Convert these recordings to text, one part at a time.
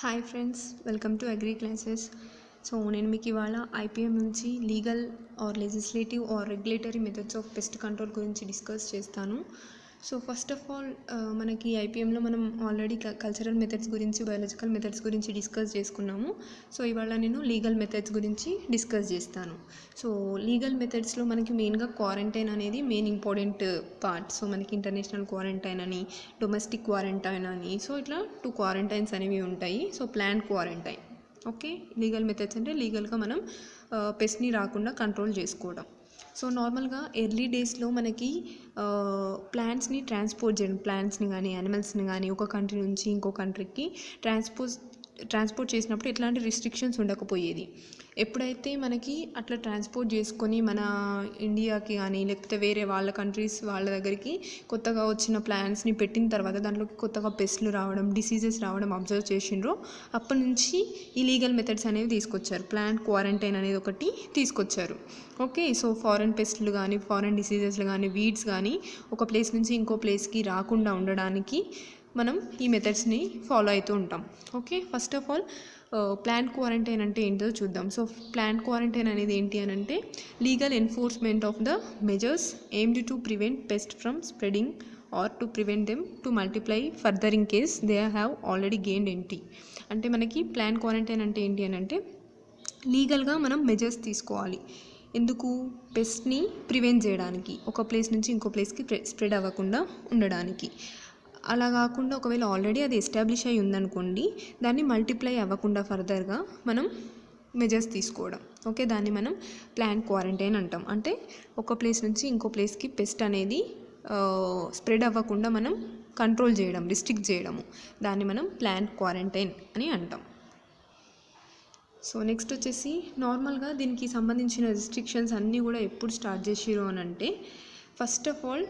Hi friends, welcome to agri classes. So నేను మీకు ఇవాళ ఐపీఎం నుంచి legal or legislative or regulatory methods of pest control గురించి discuss చేస్తాను. సో ఫస్ట్ ఆఫ్ ఆల్ మనకి ఐపీఎంలో మనం ఆల్రెడీ కల్చరల్ మెథడ్స్ గురించి, బయాలజికల్ మెథడ్స్ గురించి డిస్కస్ చేసుకున్నాము. సో ఇవాళ నేను లీగల్ మెథడ్స్ గురించి డిస్కస్ చేస్తాను. సో లీగల్ మెథడ్స్లో మనకి మెయిన్గా క్వారంటైన్ అనేది మెయిన్ ఇంపార్టెంట్ పార్ట్. సో మనకి ఇంటర్నేషనల్ క్వారంటైన్ అని, డొమెస్టిక్ క్వారంటైన్ అని, సో ఇట్లా 2 క్వారంటైన్స్ అనేవి ఉంటాయి. So plan quarantine, okay. Legal methods అంటే లీగల్గా మనం పెస్ట్ని రాకుండా కంట్రోల్ చేసుకోవడం. సో నార్మల్గా ఎర్లీ డేస్లో మనకి ప్లాంట్స్ని ట్రాన్స్పోర్ట్ చేయడం, ప్లాంట్స్ని కానీ యానిమల్స్ని కానీ ఒక కంట్రీ నుంచి ఇంకో కంట్రీకి ట్రాన్స్పోర్ట్ చేసినప్పుడు ఎట్లాంటి రిస్ట్రిక్షన్స్ ఉండకపోయేది. ఎప్పుడైతే మనకి అట్లా ట్రాన్స్పోర్ట్ చేసుకొని మన ఇండియాకి కానీ లేకపోతే వేరే వాళ్ళ కంట్రీస్ వాళ్ళ దగ్గరికి కొత్తగా వచ్చిన ప్లాంట్స్ని పెట్టిన తర్వాత దాంట్లోకి కొత్తగా పెస్ట్లు రావడం, డిసీజెస్ రావడం అబ్జర్వ్ చేసిండ్రో అప్పటి నుంచి ఈ లీగల్ మెథడ్స్ అనేవి తీసుకొచ్చారు. ప్లాంట్ క్వారంటైన్ అనేది ఒకటి తీసుకొచ్చారు, ఓకే. సో ఫారెన్ పెస్ట్లు కానీ, ఫారెన్ డిసీజెస్లు కానీ, వీడ్స్ కానీ ఒక ప్లేస్ నుంచి ఇంకో ప్లేస్కి రాకుండా ఉండడానికి మనం ఈ మెథడ్స్ని ఫాలో అవుతూ ఉంటాం, okay. First of all plant quarantine అంటే ఏంటో చూద్దాం. సో ప్లాంట్ క్వారంటైన్ అనేది ఏంటి అని అంటే legal enforcement of the measures aimed to prevent pest from spreading or to prevent them to multiply further in case they have already gained entry. అంటే మనకి plant quarantine అంటే ఏంటి అని అంటే లీగల్గా మనం మెజర్స్ తీసుకోవాలి. ఎందుకు? పెస్ట్ని ప్రివెంట్ చేయడానికి, ఒక ప్లేస్ నుంచి ఇంకో ప్లేస్కి స్ప్రెడ్ అవ్వకుండా ఉండడానికి. అలా కాకుండా ఒకవేళ ఆల్రెడీ అది ఎస్టాబ్లిష్ అయి ఉందనుకోండి, దాన్ని మల్టిప్లై అవ్వకుండా ఫర్దర్గా మనం మెజర్స్ తీసుకోవడం, ఓకే. దాన్ని మనం ప్లాంట్ క్వారంటైన్ అంటాం. అంటే ఒక ప్లేస్ నుంచి ఇంకో ప్లేస్కి పెస్ట్ అనేది స్ప్రెడ్ అవ్వకుండా మనం కంట్రోల్ చేయడం, రిస్ట్రిక్ట్ చేయడము, దాన్ని మనం ప్లాంట్ క్వారంటైన్ అని అంటాం. సో నెక్స్ట్ వచ్చేసి నార్మల్గా దీనికి సంబంధించిన రిస్ట్రిక్షన్స్ అన్నీ కూడా ఎప్పుడు స్టార్ట్ చేసిరు అని అంటే ఫస్ట్ ఆఫ్ ఆల్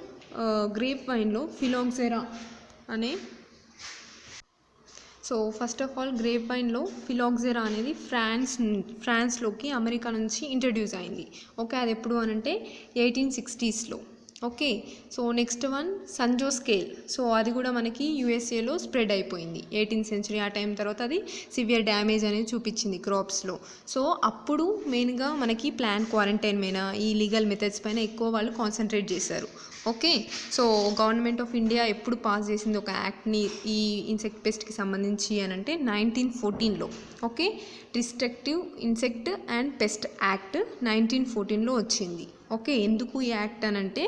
గ్రేప్ వైన్లో ఫిలాక్సెరా అనే గ్రేప్ వైన్లో ఫిలాక్సెరా అనేది ఫ్రాన్స్లోకి అమెరికా నుంచి ఇంట్రడ్యూస్ అయింది, ఓకే. అది ఎప్పుడు అని అంటే 1860s, okay. So next one San Jose scale. So అది కూడా మనకి యూఎస్ఏలో స్ప్రెడ్ అయిపోయింది 18th century. ఆ టైం తర్వాత అది సివియర్ డ్యామేజ్ అనేది చూపించింది క్రాప్స్లో. సో అప్పుడు మెయిన్గా మనకి ప్లాంట్ క్వారంటైన్ మీద, ఈ లీగల్ మెథడ్స్ పైన ఎక్కువ వాళ్ళు కాన్సన్ట్రేట్ చేశారు, okay. So government of India ఎప్పుడు పాస్ చేసింది ఒక యాక్ట్ని ఈ ఇన్సెక్ట్ పెస్ట్కి సంబంధించి అని అంటే 1914లో, okay. Restrictive insect and pest act 1914లో వచ్చింది, ఓకే. ఎందుకు ఈ యాక్ట్ అని అంటే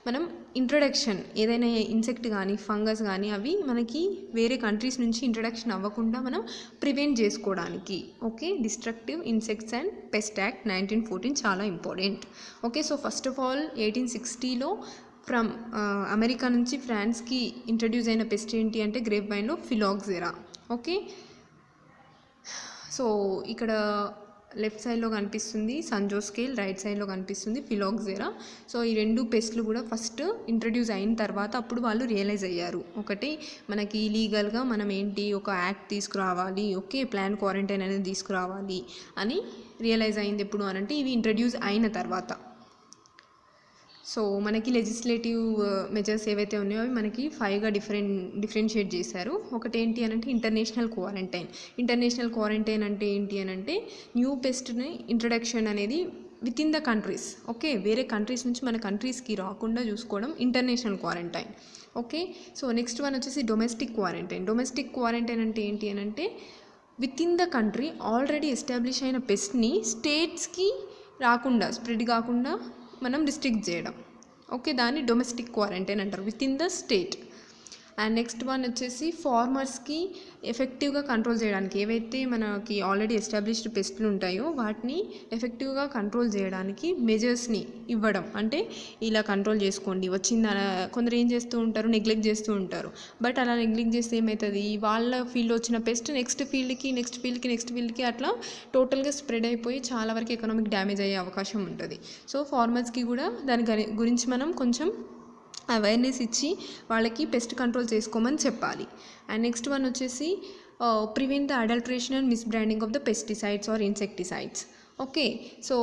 మనం ఇంట్రడక్షన్ ఏదైనా ఇన్సెక్ట్ కానీ ఫంగస్ కానీ అవి మనకి వేరే కంట్రీస్ నుంచి ఇంట్రడక్షన్ అవ్వకుండా మనం ప్రివెంట్ చేసుకోవడానికి, okay. Destructive insects and pest act 1914 చాలా important, okay. So first of all 1860లో ఫ్రమ్ అమెరికా నుంచి ఫ్రాన్స్కి ఇంట్రడ్యూస్ అయిన పెస్ట్ ఏంటి అంటే గ్రేప్ వైన్లో ఫిలాక్సెరా, ఓకే. సో ఇక్కడ లెఫ్ట్ సైడ్లో కనిపిస్తుంది సంజోస్కేల్, రైట్ సైడ్లో కనిపిస్తుంది ఫిలాక్సెరా. సో ఈ రెండు పెస్ట్లు కూడా ఫస్ట్ ఇంట్రడ్యూస్ అయిన తర్వాత అప్పుడు వాళ్ళు రియలైజ్ అయ్యారు, ఒకటి మనకి లీగల్గా మనం ఏంటి ఒక యాక్ట్ తీసుకురావాలి, ఓకే, ప్లాంట్ క్వారంటైన్ అనేది తీసుకురావాలి అని రియలైజ్ అయింది ఎప్పుడు అని అంటే ఇవి ఇంట్రడ్యూస్ అయిన తర్వాత. సో మనకి లెజిస్లేటివ్ మెజర్స్ ఏవైతే ఉన్నాయో అవి మనకి 5గా డిఫరెన్షియేట్ చేశారు. ఒకటి ఏంటి అని అంటే ఇంటర్నేషనల్ క్వారంటైన్ అంటే ఏంటి అని అంటే న్యూ పెస్ట్ని ఇంట్రడక్షన్ అనేది with in the countries, okay. వేరే కంట్రీస్ నుంచి మన కంట్రీస్కి రాకుండా చూసుకోవడం international quarantine, okay. So next one వచ్చేసి డొమెస్టిక్ క్వారంటైన్ అంటే ఏంటి అని అంటే with in the country already establish అయిన పెస్ట్ని స్టేట్స్కి రాకుండా, స్ప్రెడ్ కాకుండా మనం రిస్ట్రిక్ట్ చేయడం, ఓకే. దాన్ని డొమెస్టిక్ క్వారంటైన్ అంటారు, with in the state. And next one వచ్చేసి ఫార్మర్స్కి ఎఫెక్టివ్గా కంట్రోల్ చేయడానికి, ఏవైతే మనకి ఆల్రెడీ ఎస్టాబ్లిష్డ్ పెస్ట్లు ఉంటాయో వాటిని ఎఫెక్టివ్గా కంట్రోల్ చేయడానికి మెజర్స్ని ఇవ్వడం. అంటే ఇలా కంట్రోల్ చేసుకోండి, వచ్చింది. కొందరు ఏం చేస్తూ ఉంటారు, నెగ్లెక్ట్ చేస్తూ ఉంటారు. బట్ అలా నెగ్లెక్ట్ చేస్తే ఏమవుతుంది, వాళ్ళ ఫీల్డ్లో వచ్చిన పెస్ట్ నెక్స్ట్ ఫీల్డ్కి అట్లా టోటల్గా స్ప్రెడ్ అయిపోయి చాలా వరకు ఎకనామిక్ డ్యామేజ్ అయ్యే అవకాశం ఉంటుంది. సో ఫార్మర్స్కి కూడా దాని గురించి మనం కొంచెం అవేర్నెస్ ఇచ్చి వాళ్ళకి పెస్ట్ కంట్రోల్ చేసుకోమని చెప్పాలి. అండ్ నెక్స్ట్ వన్ వచ్చేసి prevent the adulteration and misbranding of the pesticides or insecticides, okay. So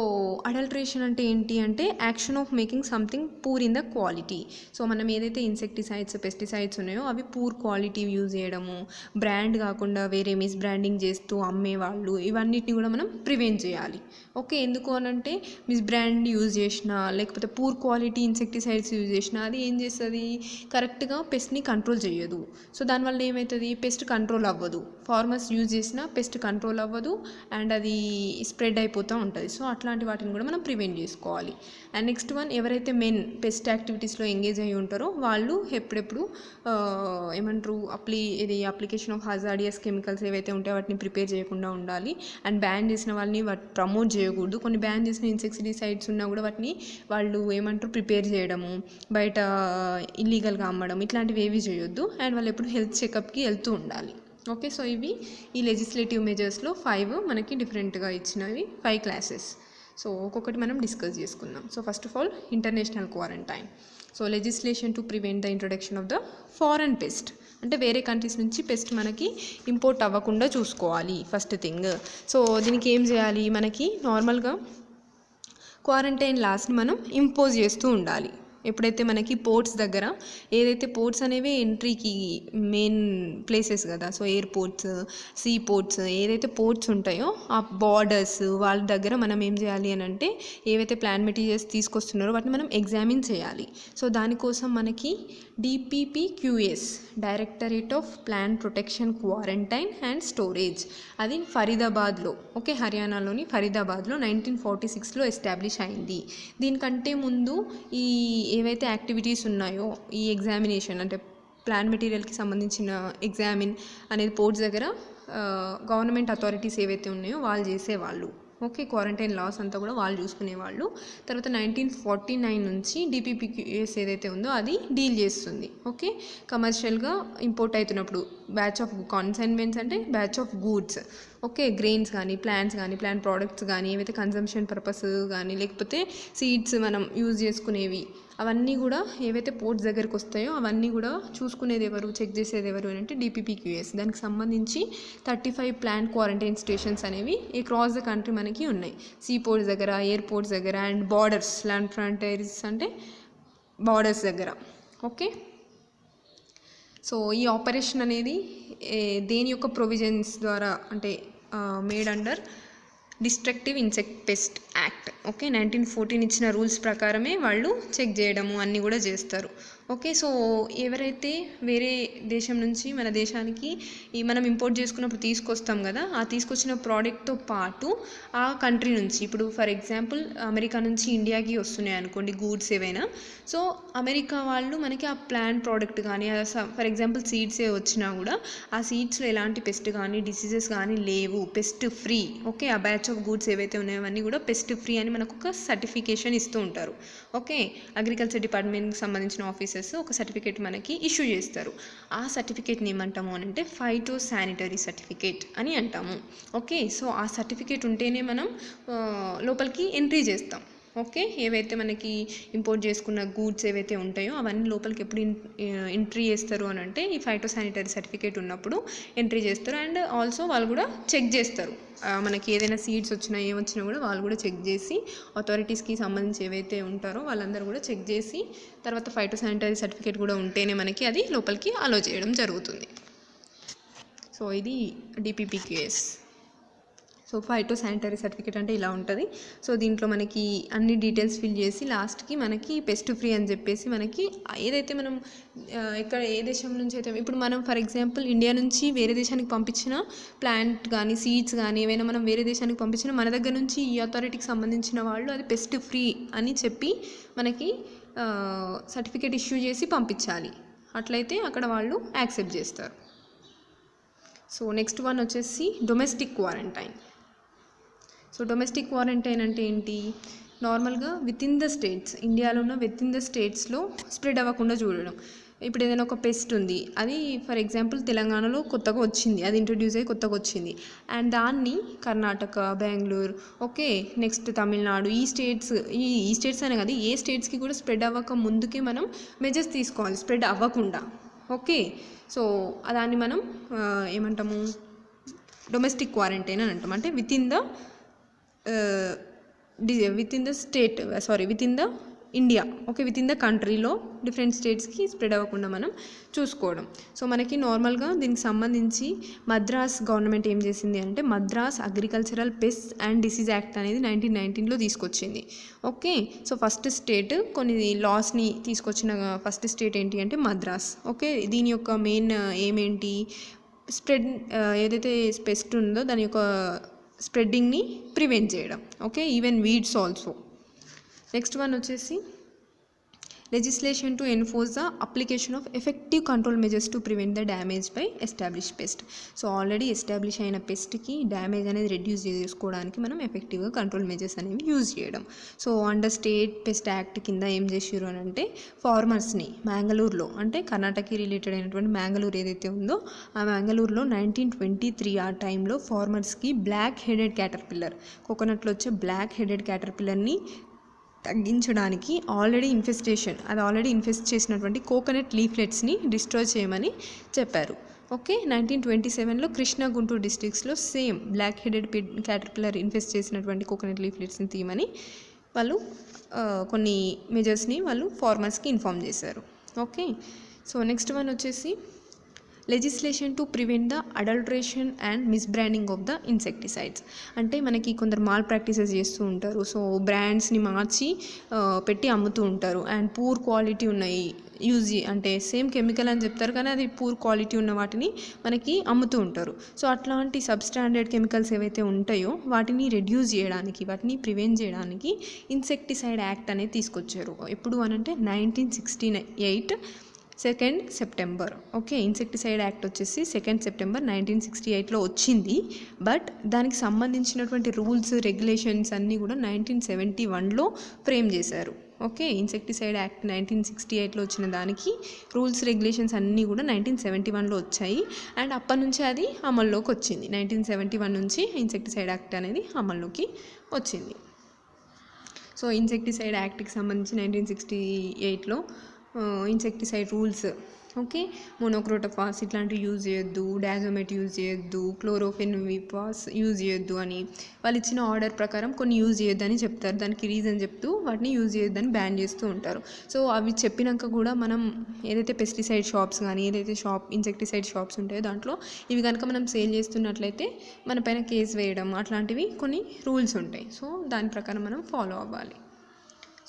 adulteration అంటే ఏంటి అంటే action of making something poor in the quality. So మనం ఏదైతే ఇన్సెక్టిసైడ్స్, పెస్టిసైడ్స్ ఉన్నాయో అవి పూర్ క్వాలిటీ యూజ్ చేయడము, బ్రాండ్ కాకుండా వేరే మిస్ బ్రాండింగ్ చేస్తూ అమ్మేవాళ్ళు, ఇవన్నిటిని కూడా మనం ప్రివెంట్ చేయాలి. ఓకే. ఎందుకు అనంటే మిస్ బ్రాండ్ యూజ్ చేసినా లేకపోతే పూర్ క్వాలిటీ ఇన్సెక్టిసైడ్స్ యూజ్ చేసినా అది ఏం చేస్తుంది, కరెక్ట్గా పెస్ట్ని కంట్రోల్ చేయదు. సో దానివల్ల ఏమవుతుంది, పెస్ట్ కంట్రోల్ అవ్వదు. ఫార్మర్స్ యూజ్ చేసినా పెస్ట్ కంట్రోల్ అవ్వదు అండ్ అది స్ప్రెడ్ అయిపోతూ ఉంటుంది. సో అట్లాంటి వాటిని కూడా మనం ప్రివెంట్ చేసుకోవాలి. అండ్ నెక్స్ట్ వన్, ఎవరైతే మెయిన్ పెస్ట్ యాక్టివిటీస్లో ఎంగేజ్ అయ్యి ఉంటారో వాళ్ళు ఎప్పుడెప్పుడు ఏమంటారు అప్లికేషన్ ఆఫ్ హజార్డియస్ కెమికల్స్ ఏవైతే ఉంటాయో వాటిని ప్రిపేర్ చేయకుండా ఉండాలి. అండ్ బ్యాన్ చేసిన వాళ్ళని ప్రమోట్ చేయకూడదు. కొన్ని బ్యాన్ చేసిన ఇన్సెక్టిసైడ్స్ ఉన్నా కూడా వాటిని వాళ్ళు ఏమంటారు ప్రిపేర్ చేయడము, బయట ఇల్లీగల్గా అమ్మడం, ఇట్లాంటివి ఏవి చేయొద్దు. అండ్ వాళ్ళు ఎప్పుడు హెల్త్ చెకప్కి వెళ్తూ ఉండాలి. ఓకే. సో ఇవి ఈ లెజిస్లేటివ్ మెజర్స్లో 5 మనకి డిఫరెంట్గా ఇచ్చినవి 5 క్లాసెస్. సో ఒక్కొక్కటి మనం డిస్కస్ చేసుకుందాం. So first of all international quarantine. So legislation to prevent the introduction of the foreign pest, అంటే వేరే కంట్రీస్ నుంచి పెస్ట్ మనకి ఇంపోర్ట్ అవ్వకుండా చూసుకోవాలి ఫస్ట్ థింగ్. సో దీనికి ఏం చేయాలి, మనకి నార్మల్గా క్వారంటైన్ లాస్ని మనం ఇంపోజ్ చేస్తూ ఉండాలి. ఎప్పుడైతే మనకి పోర్ట్స్ దగ్గర, ఏదైతే పోర్ట్స్ అనేవి ఎంట్రీకి మెయిన్ ప్లేసెస్ కదా, సో ఎయిర్పోర్ట్స్, సీ పోర్ట్స్, ఏదైతే పోర్ట్స్ ఉంటాయో ఆ బార్డర్స్ వాళ్ళ దగ్గర మనం ఏం చేయాలి అని అంటే ఏవైతే ప్లాంట్ మెటీరియల్స్ తీసుకొస్తున్నారో వాటిని మనం ఎగ్జామిన్ చేయాలి. సో దానికోసం మనకి DPPQS, directorate of plant protection, quarantine and storage, అది ఫరీదాబాద్లో, ఓకే, హర్యానాలోని ఫరీదాబాద్లో 1946లో ఎస్టాబ్లిష్ అయింది. దీనికంటే ముందు ఈ ఏవైతే యాక్టివిటీస్ ఉన్నాయో ఈ ఎగ్జామినేషన్ అంటే ప్లాంట్ మెటీరియల్కి సంబంధించిన ఎగ్జామిన్ అనేది పోర్ట్స్ దగ్గర గవర్నమెంట్ అథారిటీస్ ఏవైతే ఉన్నాయో వాళ్ళు చేసేవాళ్ళు. ఓకే. క్వారంటైన్ లాస్ అంతా కూడా వాళ్ళు చూసుకునేవాళ్ళు. తర్వాత 1949 నుంచి DPPQS ఏదైతే ఉందో అది డీల్ చేస్తుంది. ఓకే. కమర్షియల్గా ఇంపోర్ట్ అవుతున్నప్పుడు బ్యాచ్ ఆఫ్ కన్సైన్మెంట్స్ అంటే batch of goods, okay, grains కానీ ప్లాంట్స్ కానీ ప్లాంట్ ప్రోడక్ట్స్ కానీ ఏవైతే కన్సంప్షన్ పర్పస్ కానీ లేకపోతే సీడ్స్ మనం యూజ్ చేసుకునేవి అవన్నీ కూడా ఏవైతే పోర్ట్స్ దగ్గరికి వస్తాయో అవన్నీ కూడా చూసుకునేది ఎవరు, చెక్ చేసేది ఎవరు అని అంటే DPPQS. దానికి సంబంధించి 35 ప్లాంట్ క్వారంటైన్ స్టేషన్స్ అనేవి అక్రాస్ ద కంట్రీ మనకి ఉన్నాయి. సీ పోర్ట్స్ దగ్గర, ఎయిర్పోర్ట్స్ దగ్గర అండ్ బార్డర్స్, ల్యాండ్ ఫ్రంటైర్స్ అంటే బార్డర్స్ దగ్గర. ఓకే. సో ఈ ఆపరేషన్ అనేది దేని యొక్క ప్రొవిజన్స్ ద్వారా అంటే made under destructive insect pest act. Okay. 1914 ఇచ్చిన రూల్స్ ప్రకారమే వాళ్ళు చెక్ చేయడము అన్నీ కూడా చేస్తారు. ఓకే. సో ఎవరైతే వేరే దేశం నుంచి మన దేశానికి మనం ఇంపోర్ట్ చేసుకున్నప్పుడు తీసుకొస్తాం కదా, ఆ తీసుకొచ్చిన ప్రోడక్ట్తో పాటు ఆ కంట్రీ నుంచి, ఇప్పుడు ఫర్ ఎగ్జాంపుల్ అమెరికా నుంచి ఇండియాకి వస్తున్నాయి అనుకోండి గూడ్స్ ఏవైనా, సో అమెరికా వాళ్ళు మనకి ఆ ప్లాంట్ ప్రోడక్ట్ కానీ ఫర్ ఎగ్జాంపుల్ సీడ్సే వచ్చినా కూడా ఆ సీడ్స్లో ఎలాంటి పెస్ట్ కానీ డిసీజెస్ కానీ లేవు, పెస్ట్ ఫ్రీ. ఓకే. ఆ బ్యాచ్ ఆఫ్ గూడ్స్ ఏవైతే ఉన్నాయో అవన్నీ కూడా పెస్ట్ ఫ్రీ అని మనకు ఒక సర్టిఫికేషన్ ఇస్తూ ఉంటారు. ఓకే. అగ్రికల్చర్ డిపార్ట్మెంట్కి సంబంధించిన ఆఫీసర్స్ ఒక సర్టిఫికేట్ మనకి ఇష్యూ చేస్తారు. ఆ సర్టిఫికేట్ని ఏమంటాము అని అంటే ఫైటో శానిటరీ సర్టిఫికేట్ అని అంటాము. ఓకే. సో ఆ సర్టిఫికేట్ ఉంటేనే మనం లోపలికి ఎంట్రీ చేస్తాం. ఓకే. ఏవైతే మనకి ఇంపోర్ట్ చేసుకున్న గూడ్స్ ఏవైతే ఉంటాయో అవన్నీ లోపలికి ఎప్పుడు ఎంట్రీ చేస్తారు అని అంటే ఈ ఫైటో శానిటరీ సర్టిఫికేట్ ఉన్నప్పుడు ఎంట్రీ చేస్తారు. అండ్ ఆల్సో వాళ్ళు కూడా చెక్ చేస్తారు, మనకి ఏదైనా సీడ్స్ వచ్చినా ఏమొచ్చినా కూడా వాళ్ళు కూడా చెక్ చేసి అథారిటీస్కి సంబంధించి ఏవైతే ఉంటారో వాళ్ళందరూ కూడా చెక్ చేసి తర్వాత ఫైటో శానిటరీ సర్టిఫికేట్ కూడా ఉంటేనే మనకి అది లోపలికి అలో చేయడం జరుగుతుంది. సో ఇది DPPQS. So phyto sanitary certificate అంటే ఇలా ఉంటుంది. సో దీంట్లో మనకి అన్ని డీటెయిల్స్ ఫిల్ చేసి లాస్ట్కి మనకి పెస్ట్ ఫ్రీ అని చెప్పేసి మనకి ఏదైతే మనం ఇక్కడ ఏ దేశం నుంచి అయితే ఇప్పుడు మనం ఫర్ ఎగ్జాంపుల్ ఇండియా నుంచి వేరే దేశానికి పంపించిన ప్లాంట్ కానీ సీడ్స్ కానీ ఏవైనా మనం వేరే దేశానికి పంపించిన మన దగ్గర నుంచి ఈ అథారిటీకి సంబంధించిన వాళ్ళు అది పెస్ట్ ఫ్రీ అని చెప్పి మనకి సర్టిఫికేట్ ఇష్యూ చేసి పంపించాలి. అట్లయితే అక్కడ వాళ్ళు యాక్సెప్ట్ చేస్తారు. సో నెక్స్ట్ వన్ వచ్చేసి domestic quarantine. So domestic quarantine అంటే ఏంటి, నార్మల్గా విత్ ఇన్ ద స్టేట్స్, ఇండియాలో ఉన్న విత్ ఇన్ ద స్టేట్స్లో స్ప్రెడ్ అవ్వకుండా చూడడం. ఇప్పుడు ఏదైనా ఒక పెస్ట్ ఉంది, అది ఫర్ ఎగ్జాంపుల్ తెలంగాణలో కొత్తగా వచ్చింది, అది ఇంట్రడ్యూస్ అయ్యి కొత్తగా వచ్చింది అండ్ దాన్ని కర్ణాటక, బెంగళూరు, ఓకే, నెక్స్ట్ తమిళనాడు, ఈ స్టేట్స్ అనే కాదు ఏ స్టేట్స్కి కూడా స్ప్రెడ్ అవ్వక ముందుకే మనం మెజర్స్ తీసుకోవాలి స్ప్రెడ్ అవ్వకుండా. ఓకే. సో దాన్ని మనం ఏమంటాము డొమెస్టిక్ క్వారంటైన్ అని అంటాం. అంటే with in the with in the India, okay, with in the కంట్రీలో డిఫరెంట్ స్టేట్స్కి స్ప్రెడ్ అవ్వకుండా మనం చూసుకోవడం. సో మనకి నార్మల్గా దీనికి సంబంధించి మద్రాస్ గవర్నమెంట్ ఏం చేసింది అంటే Madras agricultural pest and disease act అనేది 1919లో తీసుకొచ్చింది. ఓకే, సో ఫస్ట్ స్టేట్ కొన్ని లాస్ని తీసుకొచ్చిన ఫస్ట్ స్టేట్ ఏంటి అంటే మద్రాస్. ఓకే, దీని యొక్క మెయిన్ ఏమేంటి, స్ప్రెడ్ ఏదైతే పెస్ట్ ఉందో దాని యొక్క స్ప్రెడ్డింగ్ని ప్రివెంట్ చేయడం. Okay, even weeds also. Next one వచ్చేసి legislation to enforce the application of effective control measures to prevent the damage by establish pest. So already establish అయిన పెస్ట్కి డ్యామేజ్ అనేది రెడ్యూస్ చేసుకోవడానికి మనం ఎఫెక్టివ్గా కంట్రోల్ మెజర్స్ అనేవి యూజ్ చేయడం. So under state pest act కింద ఏం చేసారు అని అంటే ఫార్మర్స్ని మ్యాంగళూరులో, అంటే కర్ణాటకకి రిలేటెడ్ అయినటువంటి మ్యాంగళూరు ఏదైతే ఉందో ఆ మ్యాంగళూరులో 1923 ఆ టైంలో ఫార్మర్స్కి బ్లాక్ హెడెడ్ క్యాటర్పిల్లర్, కోకోనట్లో వచ్చే బ్లాక్ హెడెడ్ క్యాటర్పిల్లర్ని తగ్గించడానికి ఆల్రెడీ ఇన్ఫెస్ట్ చేసినటువంటి కోకోనట్ లీఫ్లెట్స్ని డిస్ట్రాయ్ చేయమని చెప్పారు. ఓకే, 1927లో కృష్ణా, గుంటూరు డిస్ట్రిక్ట్స్లో same black headed caterpillar infest చేసినటువంటి కోకోనట్ లీఫ్లెట్స్ని తీయమని వాళ్ళు కొన్ని మెజర్స్ని వాళ్ళు ఫార్మర్స్కి ఇన్ఫార్మ్ చేశారు. ఓకే, సో నెక్స్ట్ వన్ వచ్చేసి legislation to prevent the adulteration and misbranding of the insecticides. అంటే మనకి కొందరు మాల్ ప్రాక్టీసెస్ చేస్తూ ఉంటారు. సో బ్రాండ్స్ని మార్చి పెట్టి అమ్ముతూ ఉంటారు అండ్ పూర్ క్వాలిటీ ఉన్నాయి అంటే సేమ్ కెమికల్ అని చెప్తారు కానీ అది పూర్ క్వాలిటీ ఉన్న వాటిని మనకి అమ్ముతూ ఉంటారు. సో అట్లాంటి సబ్స్టాండర్డ్ కెమికల్స్ ఏవైతే ఉంటాయో వాటిని రెడ్యూస్ చేయడానికి, వాటిని ప్రివెంట్ చేయడానికి ఇన్సెక్టిసైడ్ యాక్ట్ అనేది తీసుకొచ్చారు. ఎప్పుడు అనంటే 1968 2nd September. Okay, insecticide act వచ్చేసి 2nd September 1968లో వచ్చింది. బట్ దానికి సంబంధించినటువంటి రూల్స్ రెగ్యులేషన్స్ అన్నీ కూడా 1971లో ఫ్రేమ్ చేశారు. ఓకే, ఇన్సెక్టిసైడ్ యాక్ట్ 1968లో వచ్చిన దానికి రూల్స్ రెగ్యులేషన్స్ అన్నీ కూడా 1971లో వచ్చాయి అండ్ అప్పటి నుంచి అది అమల్లోకి వచ్చింది. 1971 నుంచి ఇన్సెక్టిసైడ్ యాక్ట్ అనేది అమల్లోకి వచ్చింది. సో ఇన్సెక్టిసైడ్ యాక్ట్కి సంబంధించి 1968లో ఇన్సెక్టిసైడ్ రూల్స్, ఓకే, మోనోక్రోటోఫాస్ ఇట్లాంటివి యూజ్ చేయొద్దు, డాజోమేట్ యూజ్ చేయొద్దు, క్లోరోఫెనిపాస్ యూజ్ చేయొద్దు అని వాళ్ళు ఇచ్చిన ఆర్డర్ ప్రకారం కొన్ని యూజ్ చేయొద్దని చెప్తారు. దానికి రీజన్ చెప్తూ వాటిని యూజ్ చేయొద్దని బ్యాన్ చేస్తూ ఉంటారు. సో అవి చెప్పినాక కూడా మనం ఏదైతే పెస్టిసైడ్ షాప్స్ కానీ ఏదైతే ఇన్సెక్టిసైడ్ షాప్స్ ఉంటాయో దాంట్లో ఇవి కనుక మనం సేల్ చేస్తున్నట్లయితే మన పైన కేసు వేయడం అట్లాంటివి కొన్ని రూల్స్ ఉంటాయి. సో దాని ప్రకారం మనం ఫాలో అవ్వాలి.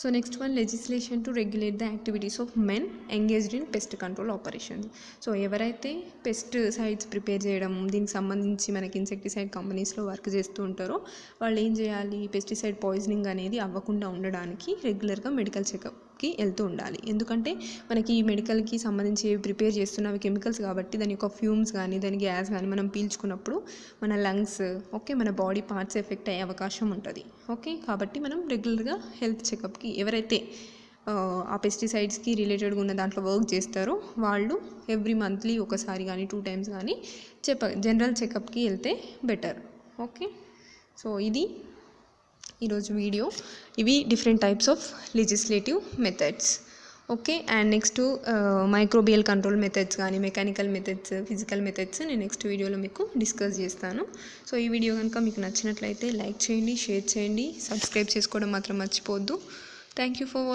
So next one legislation to regulate the activities of men engaged in pest control operations. So ఎవరైతే పెస్టిసైడ్స్ ప్రిపేర్ చేయడం దీనికి సంబంధించి మనకి ఇన్సెక్టిసైడ్ కంపెనీస్లో వర్క్ చేస్తూ ఉంటారో వాళ్ళు ఏం చేయాలి, పెస్టిసైడ్ పాయిజనింగ్ అనేది అవ్వకుండా ఉండడానికి రెగ్యులర్గా మెడికల్ చెకప్కి వెళ్తూ ఉండాలి. ఎందుకంటే మనకి ఈ మెడికల్కి సంబంధించి ప్రిపేర్ చేస్తున్నవి కెమికల్స్ కాబట్టి దాని యొక్క ఫ్యూమ్స్ కానీ దాని గ్యాస్ కానీ మనం పీల్చుకున్నప్పుడు మన లంగ్స్, ఓకే, మన బాడీ పార్ట్స్ ఎఫెక్ట్ అయ్యే అవకాశం ఉంటుంది. ఓకే, కాబట్టి మనం రెగ్యులర్గా హెల్త్ చెకప్కి ఎవరైతే ఆ పెస్టిసైడ్స్కి రిలేటెడ్గా ఉన్న దాంట్లో వర్క్ చేస్తారో వాళ్ళు ఎవ్రీ మంత్లీ ఒకసారి కానీ 2 times కానీ జనరల్ చెకప్కి వెళ్తే బెటర్. ఓకే, సో ఇది ఈరోజు వీడియో. ఇవి different types of legislative methods. Okay, and next microbial control methods కానీ మెకానికల్ మెథడ్స్, ఫిజికల్ మెథడ్స్ నేను నెక్స్ట్ వీడియోలో మీకు డిస్కస్ చేస్తాను. సో ఈ వీడియో కనుక మీకు నచ్చినట్లయితే లైక్ చేయండి, షేర్ చేయండి, సబ్స్క్రైబ్ చేసుకోవడం మాత్రం మర్చిపోవద్దు. Thank you for watching.